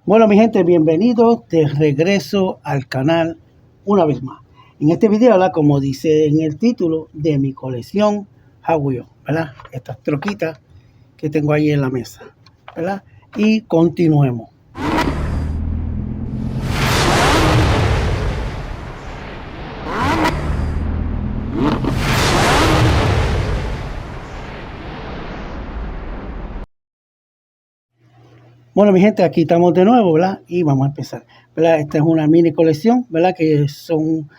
Bueno, mi gente, bienvenidos de regreso al canal una vez más. En este video, ¿verdad? Como dice en el título de mi colección Hot Wheels, ¿verdad? Estas troquitas que tengo ahí en la mesa, ¿verdad? Y continuemos. Bueno, mi gente, aquí estamos de nuevo, ¿verdad? Y vamos a empezar, ¿verdad? Esta es una mini colección, ¿verdad? Que son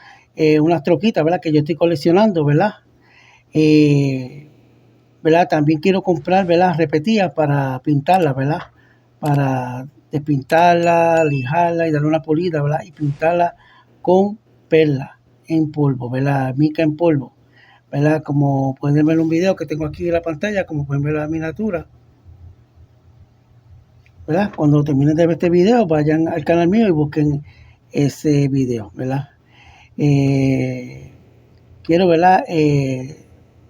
unas troquitas, ¿verdad? Que yo estoy coleccionando, ¿verdad? ¿Verdad? También quiero comprar, ¿verdad? Repetidas para pintarlas, ¿verdad? Para despintarla, lijarla y darle una pulida, ¿verdad? Y pintarla con perla en polvo, ¿verdad? Mica en polvo, ¿verdad? Como pueden ver en un video que tengo aquí en la pantalla, como pueden ver la miniatura, ¿verdad? Cuando terminen de ver este video, vayan al canal mío y busquen ese video, ¿verdad? Quiero, ¿verdad?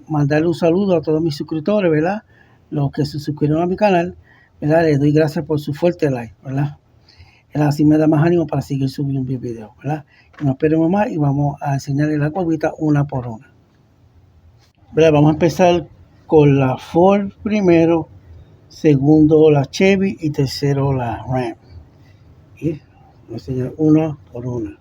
Mandarle un saludo a todos mis suscriptores, ¿verdad? Los que se suscribieron a mi canal, ¿verdad? Les doy gracias por su fuerte like, ¿verdad? Así me da más ánimo para seguir subiendo mis videos, ¿verdad? No esperemos más y vamos a enseñarles la guaguita una por una, ¿verdad? Vamos a empezar con la Ford primero, segundo la Chevy y tercero la Ram. Y voy a enseñar una por una.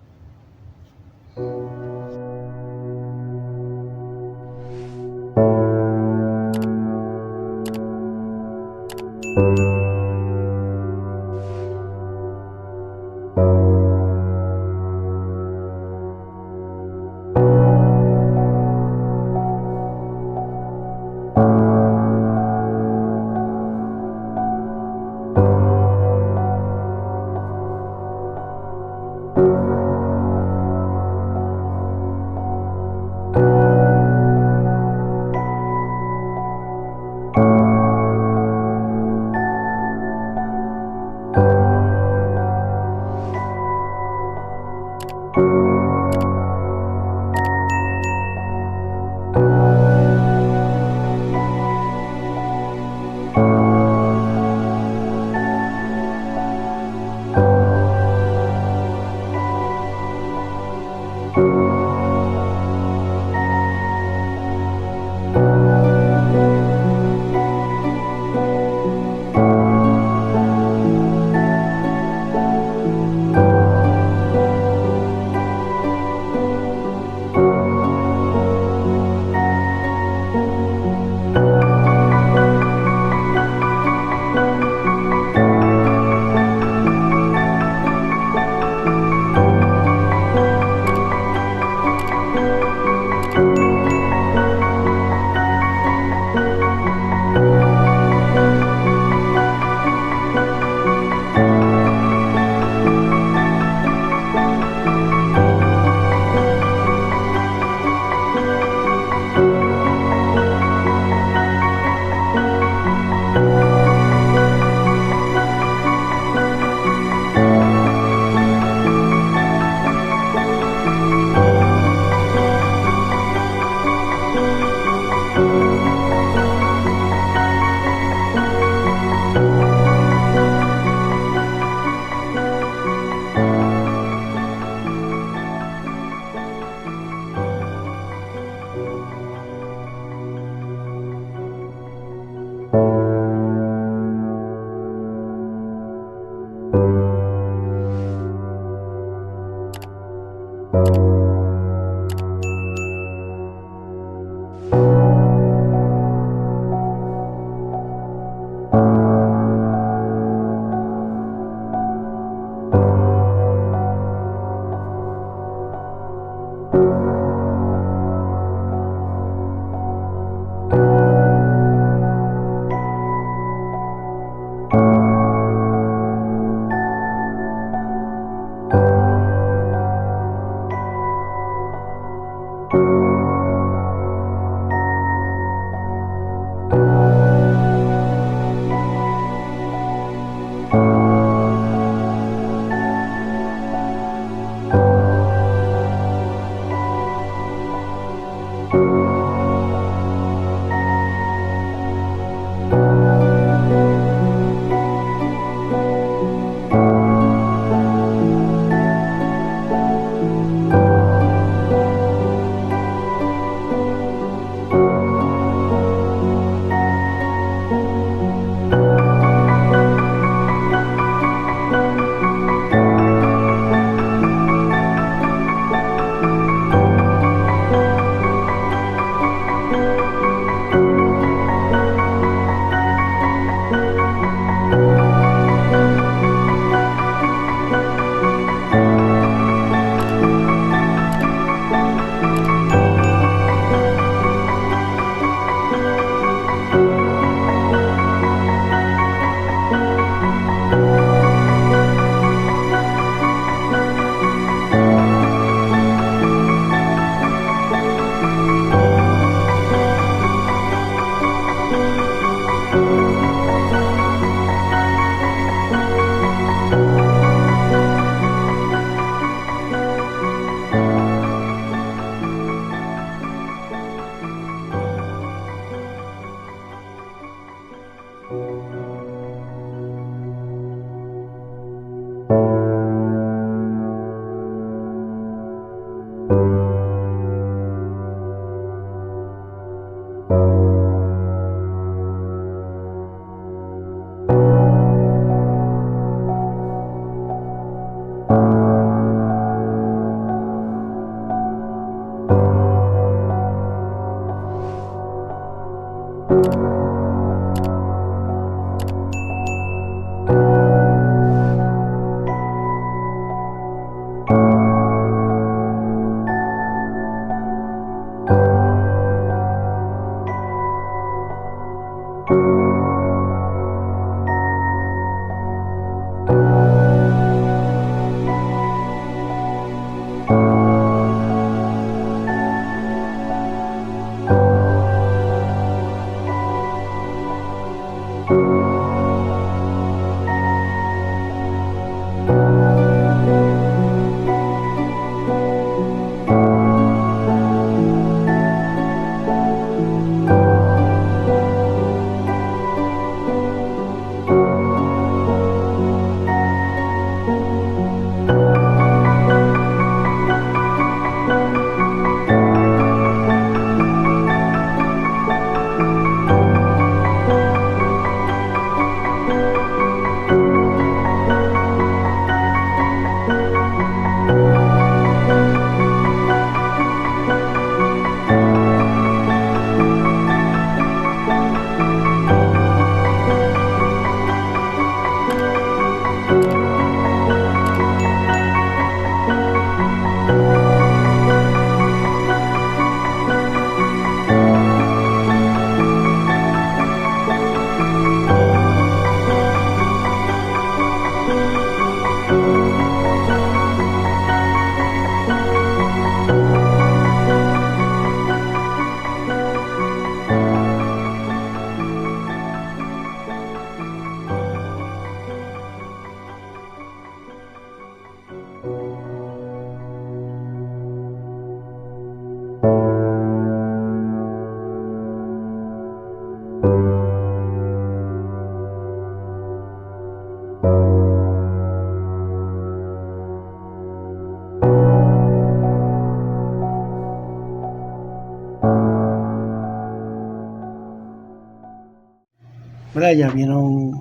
¿Verdad? Ya vieron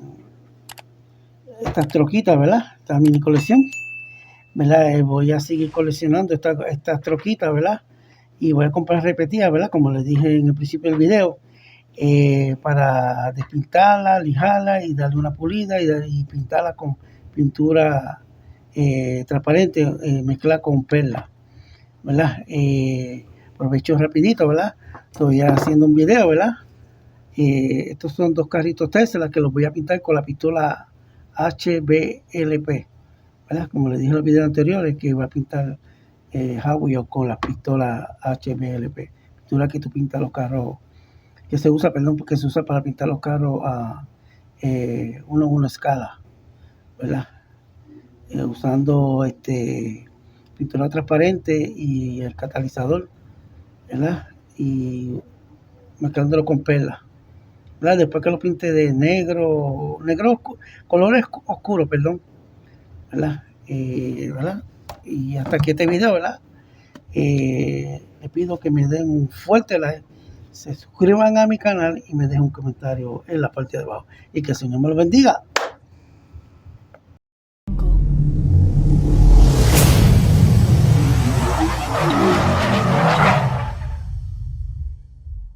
estas troquitas, ¿verdad? Esta mini colección, ¿verdad? Voy a seguir coleccionando estas troquitas, ¿verdad? Y voy a comprar repetidas, ¿verdad? Como les dije en el principio del video, para despintarla, lijarla y darle una pulida y pintarla con pintura transparente, mezclada con perla, ¿verdad? Aprovecho rapidito, ¿verdad? Estoy haciendo un video, ¿verdad? Estos son dos carritos Tesla que los voy a pintar con la pistola HBLP, ¿verdad? Como les dije en los videos anteriores, que voy a pintar Hot Wheels con la pistola HBLP, pintura que tú pintas los carros, que se usa, porque se usa para pintar los carros a una escala, ¿verdad? Usando pintura transparente y el catalizador, ¿verdad? Y mezclándolo con perla, ¿verdad? Después que lo pinte de negro colores oscuros, ¿verdad? ¿Verdad? Y hasta aquí este video, ¿verdad? Les pido que me den un fuerte like, se suscriban a mi canal y me dejen un comentario en la parte de abajo. Y que el Señor me lo bendiga.